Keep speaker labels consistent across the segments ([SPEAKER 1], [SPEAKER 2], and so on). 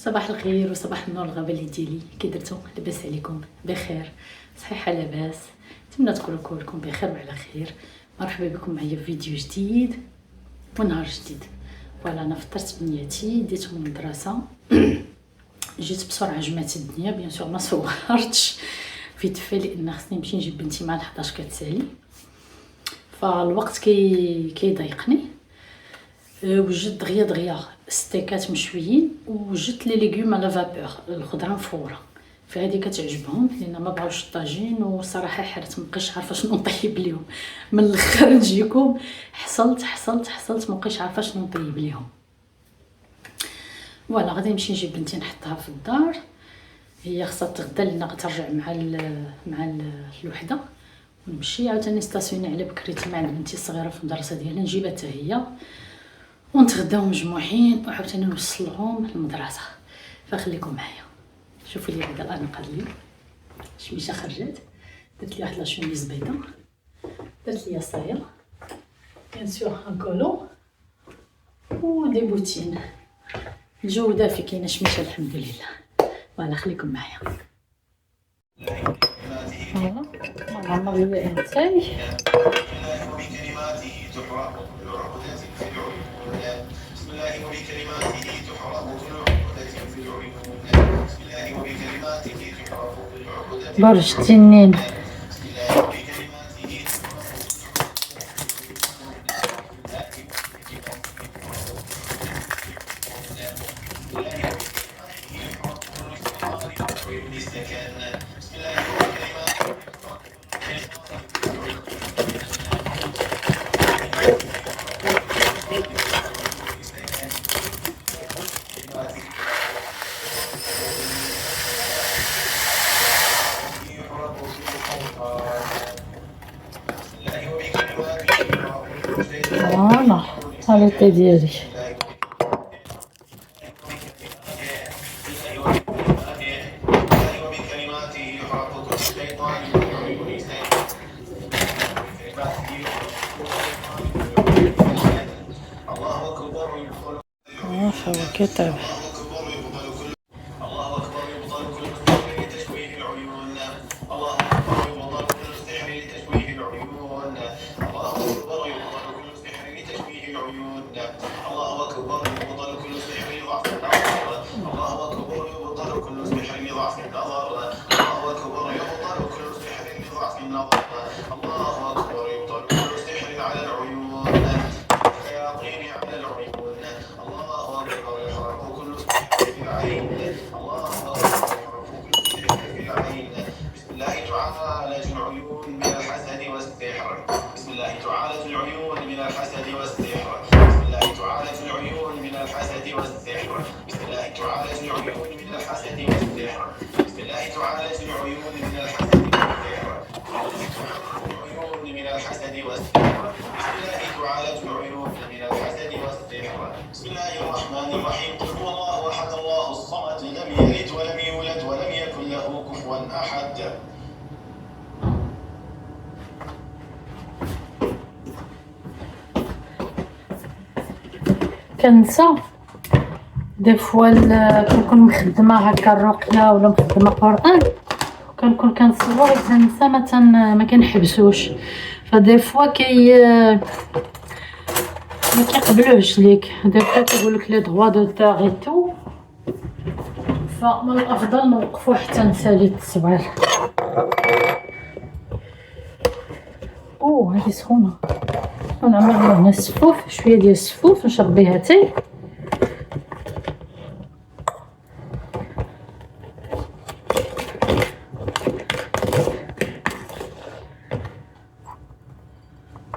[SPEAKER 1] صباح الخير وصباح النور الغبالي ديالي. كي درتو؟ لاباس عليكم؟ بخير؟ صحيحه لاباس؟ نتمنى تكونوا كلكم بخير وعلى خير. مرحبا بكم معايا في فيديو جديد ونهار جديد. فوالا انا فطرت بنياتي ديت من المدرسه جيت بسرعه جمعت الدنيا بيان سور ما صورتش فيديو لان خصني نمشي نجيب بنتي مع 11 كتسالي فالوقت كيضايقني. وجدت دغيا ستيكات مشويين وجدت لي ليغوم على فابور الخضره مفوره فهذه كتعجبهم لان ما بغاوش الطاجين وصراحه حرت مابقيتش عارفه شنو نطيب ليهم. من الاخر نجيكم حصلت مابقيتش عارفه شنو نطيب ليهم. فوالا غادي نمشي نجيب بنتي نحطها في الدار، هي خاصها تغدا لان غترجع مع الوحده ونمشي عاوتاني نستاسيوني على بكريتي مع بنتي الصغيره في المدرسه ديالها نجيبها حتى هي ونتغداو مجموعين وعاوتاني نوصلهم للمدرسه. فخليكم معايا شوفوا لي هذا الانقاض لي شميشه خرجت، درت لي واحد لا شوميز بيضاء، درت لي صايل بيان سور ان كولو ودي بوتين. الجو دافي كاينه شميشه الحمد لله. فوالا خليكم معايا. فوالا ماما هي انتاي برج تنين. فوالا هالوطي ديالي. فهو كتاب بسم الله الرحمن الرحيم. قل هو الله احد الله الصمد لم يلد ولم يولد ولم يكن له كفوا احد. كنسى دي فوا كنكون مخدمه هكا الرقيه ولا مخدمه قران كنكون كنصور كنسى ما كنحبسوش فدي فوا ما كيقبلوش ليك دي فوا كيقول لك لي droits d'auteur et tout فمن الافضل نوقفوا حتى نسالي التصوير. هذه سخونه ونعمل هنا السفوف شويه ديال السفوف نشرب بها تاي.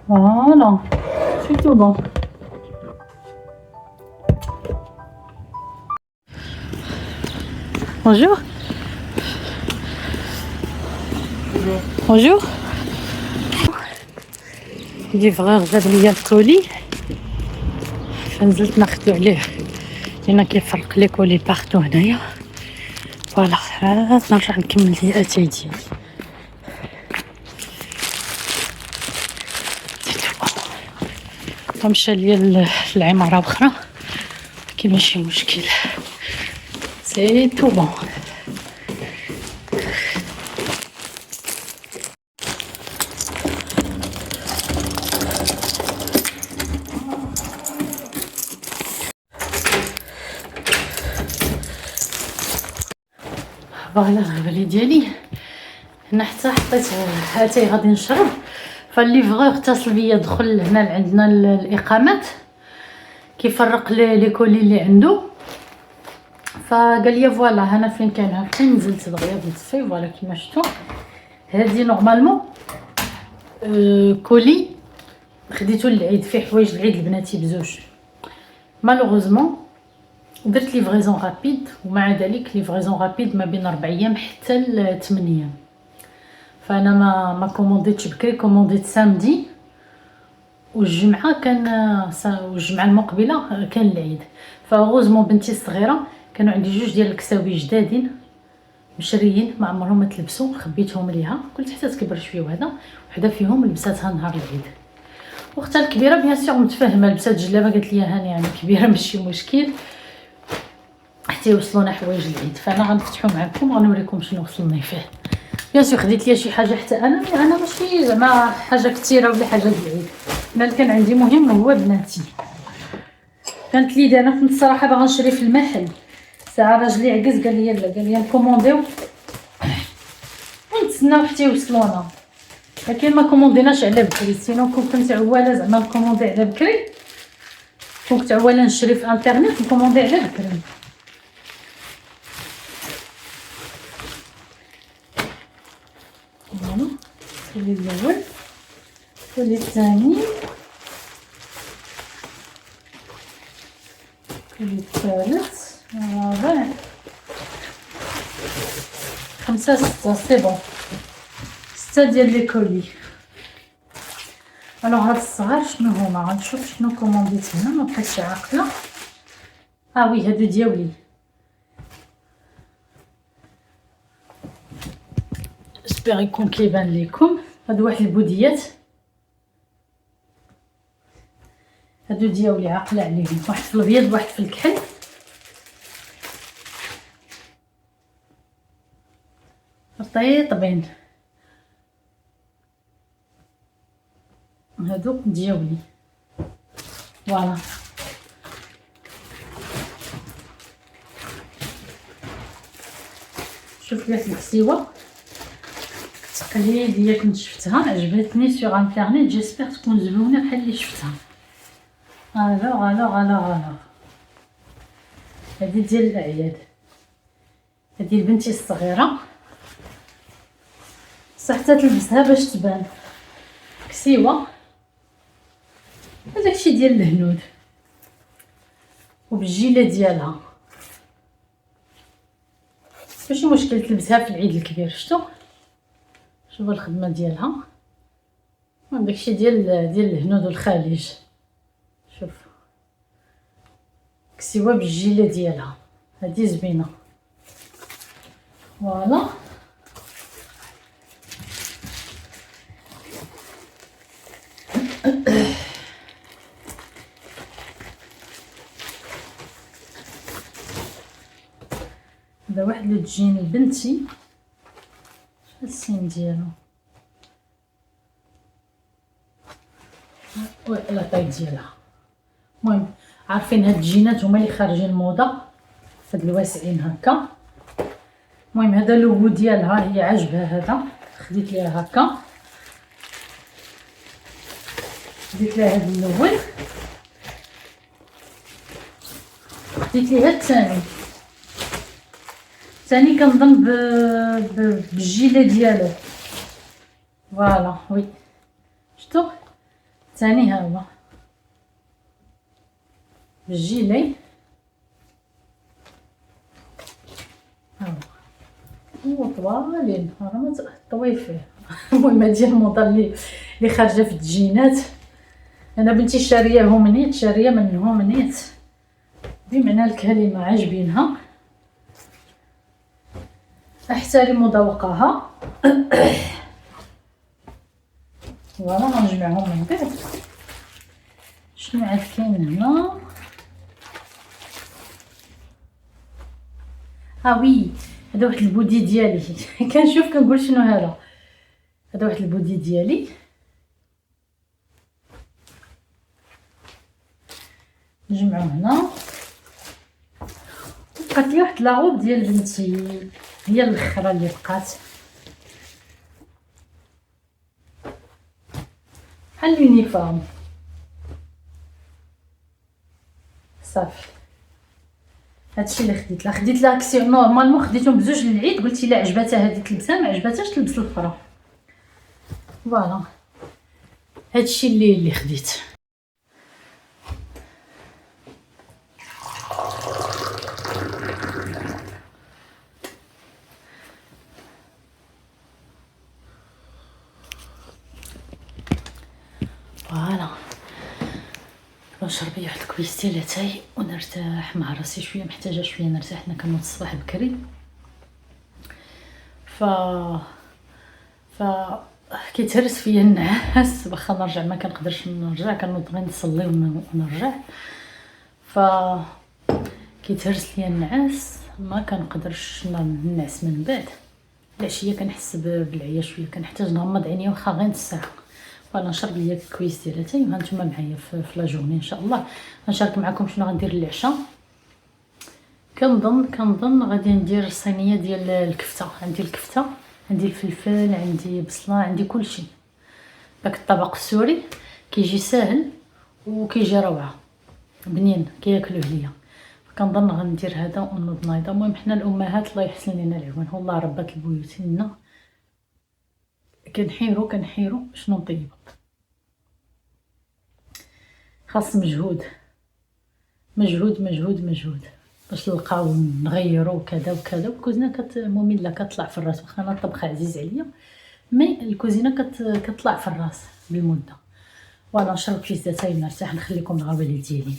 [SPEAKER 1] Voilà, c'est tout bon. Bonjour. Bonjour. ليفغور جاب ليا الكولي فنزلت ناخدو عليه لان كيفرق لي كولي بارتو هنايا. فوالا نرجع نكمل لي اتاي ديالي. غنمشى ليا للعماره اخرى كاين ماشي مشكل. سي تو بون. فوالا الغبالي ديالي هنا حتى حطيت هاتي غادي نشرب. فالليفغور اتصل بيا، دخل هنا عندنا الاقامات كيفرق لي كولي اللي عنده، فقال لي فوالا هنا فين كان هاكا. نزلت دغيا نطفي فوالا كيما شفتوا. هذه نورمالمون كولي خديتو للعيد، فيه حوايج العيد لبناتي بزوج. مالوغوزمون درت ليفريزون رابيد، ومع ذلك ليفريزون رابيد ما بين 4 ايام حتى ل 8 ايام. فانا ما كومونديتش بكري، كومونديت سامدي، والجمعه كان والجمعه المقبله كان العيد. فغوزمون بنتي الصغيره كانوا عندي جوج ديال الكساوي جدادين مشريين ما عمرهم ما تلبسوا، خبيتهم ليها قلت حتى تكبر شويه، وهذا وحده فيهم لبساتها نهار العيد. واختها الكبيره بيان سور متفاهمه، لبسات جلابه قالت لي هاني يعني كبيره ماشي مشكل حتى يوصلونا حوايج العيد. فانا غنفتحوا معكم غنوريكم شنو وصلني فيه. بيان سور خديت ليا شي حاجه حتى انا ماشي زعما حاجه كثيره ولا حاجه العيد، انا اللي كان عندي مهم هو بناتي. كانت لي انا كنت الصراحه باغا نشري في المحل، ساعه راجلي عكز قال لي لا، قال لي نكومونديو ونتسناو حتى يوصلونا، لكن ما كومونديناش على بكري. سينو كنت عواله زعما نكوموندي على بكري، كنت عواله نشري في انترنيت نكوموندي على بكري. فوالا الكولي الاول، الكولي الثاني، الكولي الثالث، الرابع، 5 6 سي بون، 6 ديال لي كولي. الوغ هاد الصغار شنو هما؟ غنشوف شنو كومونديت هنا، ما بقيتش عاقله. وي هادو ديالي، جيسبيغ يكون كيبان ليكم. هادو واحد البوديات، هادو ديالي عاقله عليهم، واحد في الابيض واحد في الكحل. رطيطبين هادو ديالي. فوالا شوف لي الكسيوه تقليديه كنت شفتها عجبتني سوغ انترنيت، جيسبيغ تكون زوينه بحال اللي شفتها. الوغ هادي ديال الاعياد، هادي لبنتي الصغيره صح حتى تلبسها باش تبان كسيوه. هذاكشي ديال الهنود وبالجيله ديالها، ماشي مشكل تلبسها في العيد الكبير. شفتوا الخدمه ديالها، داكشي ديال الهنود والخليج. شوف كسيوه بالجيله ديالها، هذه زوينه. فوالا هذا واحد لو تجين لبنتي، السين ديالو لا طاي ديالها. المهم عارفين هاد الجينات هما اللي خارجين موضه، هاد الواسعين هكا. المهم هذا اللوغو ديالها هي عاجبها، هذا خديت ليها هكا، خديت ليها هاد الاول، خديت ليها الثاني كنظن بالجيله ديالو. فوالا وي شفتوا الثاني ها هو بالجيلي، ها هو طوالين راه ما طوي فيه. المهم هادي الموضه اللي خارجه في التجينات. انا بنتي شارياهم نيت، شاريه منهم نيت بمعنى الكلمه، عاجبينها، احترم ذوقها. فوالا غنجمعهم من بعد. شنو عاد كاين هنا؟ وي هذا واحد البودي ديالي كنشوف كنقول شنو هذا واحد البودي ديالي. نجمعو هنا. بقات لي واحد لاغوب ديال بنتي هي الاخرى اللي بقات بحال اليونيفورم صافي. هادشي اللي خديت لها كسي نورمالمون خديتهم بزوج للعيد. قلت لها عجباتها هذه تلبسها، ما عجباتهاش تلبس الاخرى. فوالا هادشي اللي خديت. فوالا نشرب واحد الكويس ديال اتاي ونرتاح مع راسي شويه، محتاجه شويه نرتاح. حنا كنوض الصباح بكري كيتهرس فيا النعاس. واخا نرجع ما كنقدرش نرجع، كنوض غير نصلي ونرجع. كيتهرس ليا النعاس، ما كنقدرش ننعس من بعد. العشيه كنحس بالعيا شويه، كنحتاج نغمض عينيا واخا غير نص ساعه. فانا نشرب ليا كويس ديال اتاي وهانتوما معايا في لا جورني ان شاء الله. غنشارك معكم شنو غندير للعشاء. كنظن غادي ندير صينيه ديال الكفته. عندي الكفته، عندي الفلفل، عندي بصله، عندي كلشي. داك الطبق السوري كيجي ساهل وكيجي روعه بنين كياكلوه ليا. كنظن غندير هذا ونوض نايضه. المهم حنا الامهات الله يحسن لنا العون، والله ربات البيوت لنا كنحيرو شنو نطيبو. خاص مجهود باش نلقاو نغيرو كذا وكذا. الكوزينه ممله كتطلع في الراس. واخا انا الطبخ عزيز عليا مي الكوزينه كتطلع في الراس بالمده. وانا نشرب كيس اتاي نرتاح. نخليكم الغوالي ديالي.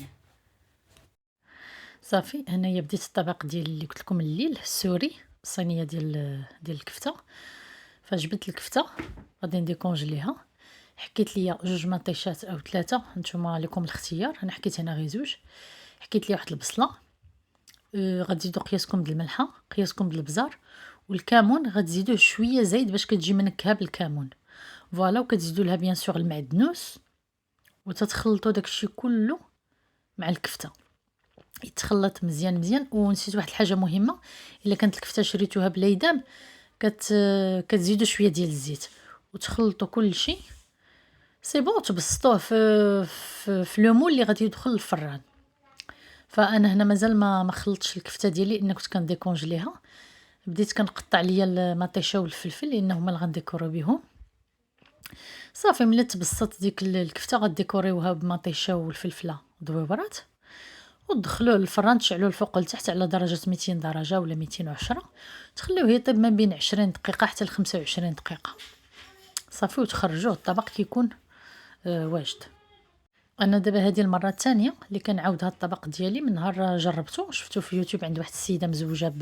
[SPEAKER 1] صافي هنايا بديت الطبق ديال اللي قلت لكم الليل السوري، الصينيه ديال الكفته. فجبت الكفته غادي نديكونجليها. حكيت ليا 2 مطيشات او 3، نتوما لكم الاختيار. انا حكيت هنا غير 2. حكيت ليا واحد البصله، غتزيدوا قياسكم د الملحه، قياسكم د البزار، والكمون غتزيدوه شويه زايد باش كتجي منكهه بالكمون. فوالا وكتزيدوا لها بيان سور المعدنوس وتتخلطوا داكشي كله مع الكفته يتخلط مزيان. ونسيت واحد الحاجه مهمه، الا كانت الكفته شريتوها بلا يدام كتزيدوا شويه ديال الزيت وتخلطوا كل شيء سي بون. تبسطوه في لو مول اللي غادي يدخل الفران. فانا هنا مازال ما خلطتش الكفته ديالي لان كنت كنديكونجليها. بديت كنقطع ليا المطيشه والفلفل لانه هما اللي غنديكورو بهم. صافي ملي تبسط ديك الكفته غديكوريوها بمطيشه والفلفله ضويبرات ودخلوه للفران. تشعلوه الفوق لتحت على درجه 200 درجه ولا 210. تخليوه يطيب ما بين 20 دقيقه حتى ل 25 دقيقه. صافي وتخرجوه الطبق كيكون واجد. انا دابا هذه المره الثانيه اللي كنعاود هذا الطبق ديالي. من نهار جربته شفتو في يوتيوب عند واحد السيده مزوجه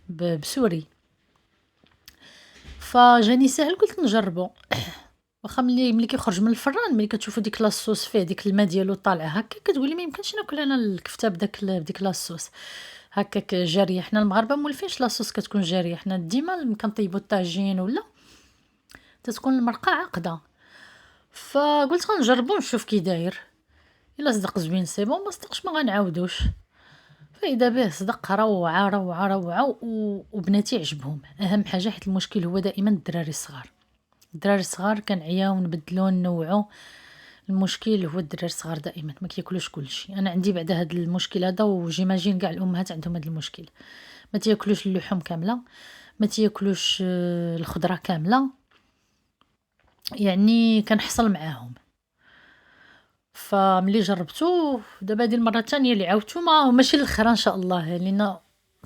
[SPEAKER 1] بسوري، فجاني ساهل قلت نجربه. واخا ملي كيخرج من الفران ملي كتشوفوا ديك لاصوص فيه ديك الماء ديالو طالع هكا كتقولي ما يمكنش ناكل انا الكفته بديك لاصوص هكاك جاريه. حنا المغاربه مولفينش لاصوص كتكون جاريه. حنا ديما كنطيبوا الطاجين ولا تتكون المرقه عقده. فقلت غنجربو نشوف كي داير. الا صدق زوين سي بون، ما صدقش ما غنعاودوش. فاذا به صدق روعه وبناتي عجبهم. اهم حاجه حيت المشكل هو دائما الدراري الصغار كنعياو نبدلو نوعو. المشكل هو الدراري الصغار دائما ما كياكلوش كلشي. انا عندي بعد هذا المشكل هذا وجيماجين كاع الامهات عندهم هذا المشكل. ما تياكلوش اللحوم كامله، ما تياكلوش الخضره كامله. يعني كنحصل معاهم. فملي جربتو دابا هذه المره الثانيه اللي عاودتو ماشي الاخرى ان شاء الله، لان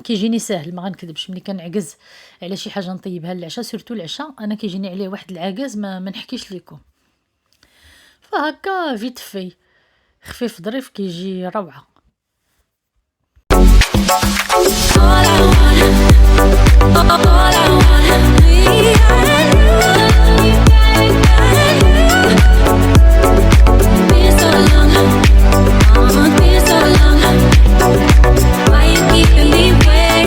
[SPEAKER 1] كيجيني ساهل ما غنكذبش. ملي كنعجز على شي حاجه نطيبها للعشاء سيرتو العشاء انا كيجيني عليه واحد العجز ما نحكيش لكم. فهكا فيت في خفيف ظريف كيجي روعه.
[SPEAKER 2] Why you keeping me waiting?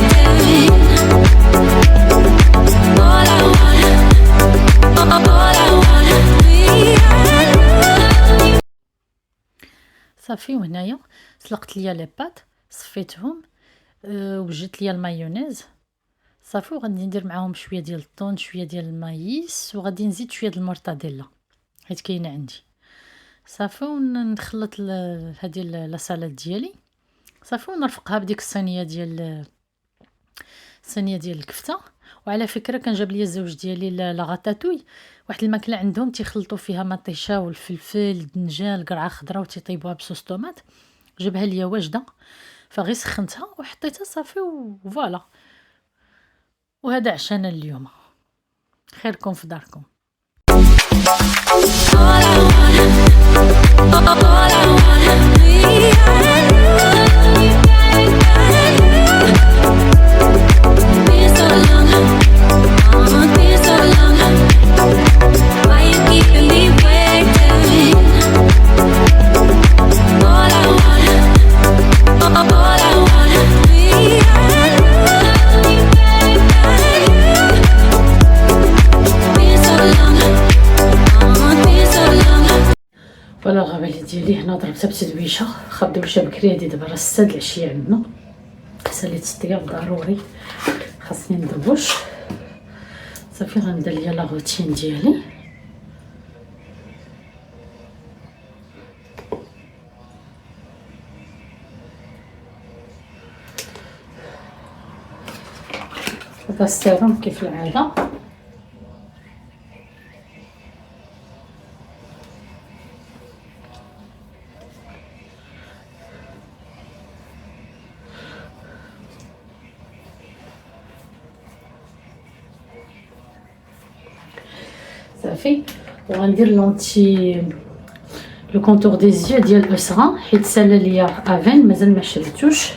[SPEAKER 1] صافي. وهنايا سلقت ليا لي بات، صفيتهم، وجدت ليا المايونيز صافي. وغادي ندير معاهم شويه ديال الطون، شويه ديال المايس، وغادي نزيد شويه د المورتاديلا حيت كاينه عندي صافي. ونخلط هذه لاصالات ديالي صافي، ونرفقها بديك الصينيه ديال الكفته. وعلى فكره كان جاب لي الزوج ديالي لا غاتاتوي، واحد الماكله عندهم تيخلطوا فيها مطيشه والفلفل الدنجال قرعه خضراء وتيطيبوها بصوص طوماط. جابها ليا واجده، فغير سخنتها وحطيتها صافي وفوالا. وهذا عشانا اليوم، خيركم في داركم. فوالا الغبالي ديالي هنا ضربتها بتدويشه، خا دويشه بكري. هادي دابا راه 6 د العشيه عندنا، ساليت الطياب ضروري خاصني ندوش صافي. غندير ليا لا روتين ديالي. هذا السيروم كيف العاده صافي. وغندير لونتي لو كونتور دي زيو ديال اسرا حيت سالا ليا افين مازال ما شريتوش،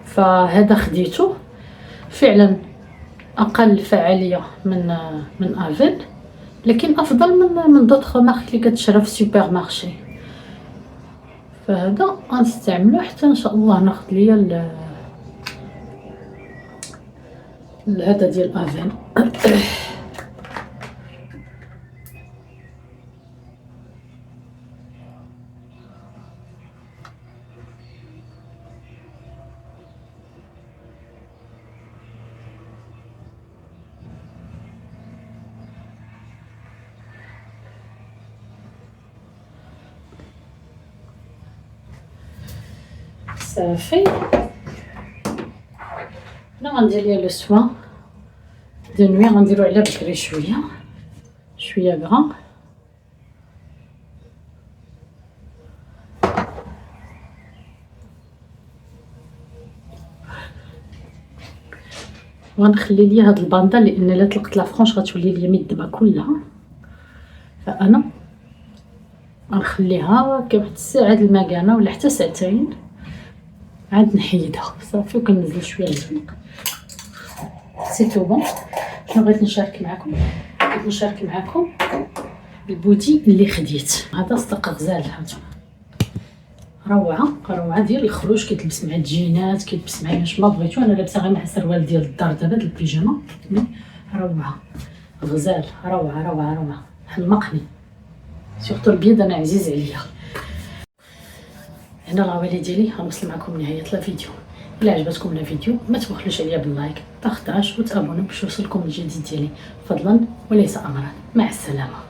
[SPEAKER 1] فهذا خديته فعلا اقل فعاليه من افين، لكن افضل من دوطخ مارك اللي كتشرى في السوبر مارشي. فهذا غنستعملو حتى ان شاء الله ناخذ ليا هذا ديال افين. صافي. هنا غندير ليا لو سوان دو نوي، غنديرو على بكري شويه غرام. وغنخلي ليا هاد الباندا لان الا طلقت لا فرونش غتولي ليا ميدبه كلها، فانا غنخليها كواحد الساعه د المكانه ولا حتى ساعتين عاد نحيدها صافي. وكنزل شويه الزنق سي تو بون. شنو بغيت نشارك معكم؟ بغيت نشارك معكم البودي اللي خديت. هذا صدق غزال، هذا روعه ديال الخروج، كيتلبس مع الجينات، كيتلبس مع اش ما بغيتو. انا لابسه غير مع السروال ديال الدار دابا ديال البيجامه. روعه غزال، روعه حمقني سورتو البيض، انا عزيز عليا. هنا الغوالي ديالي غنوصل معكم نهايه الفيديو. الا عجبتكم الفيديو ما تبخلوش عليا باللايك، تاخطاش وتابونوا باش يوصلكم الجديد ديالي فضلا وليس امرا. مع السلامه.